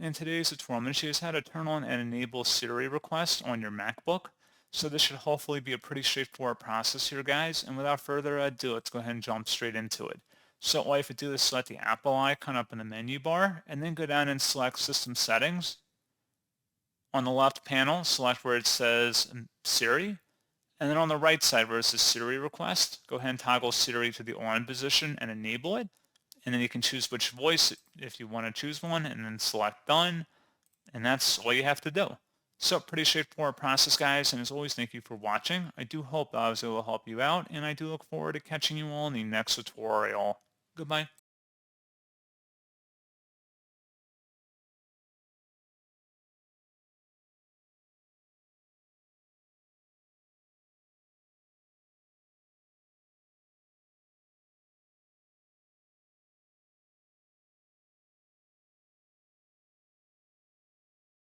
In today's tutorial, I'm going to show you how to turn on and enable Siri requests on your MacBook. So this should hopefully be a pretty straightforward process here, guys. And without further ado, let's go ahead and jump straight into it. So all you have to do is select the Apple icon up in the menu bar, and then go down and select System Settings. On the left panel, select where it says Siri. And then on the right side where it says Siri request, go ahead and toggle Siri to the on position and enable it. And then you can choose which voice if you want to choose one, and then select done. And that's all you have to do. So pretty straightforward process, guys. And as always, thank you for watching. I do hope I was able to help you out, and I do look forward to catching you all in the next tutorial. Goodbye.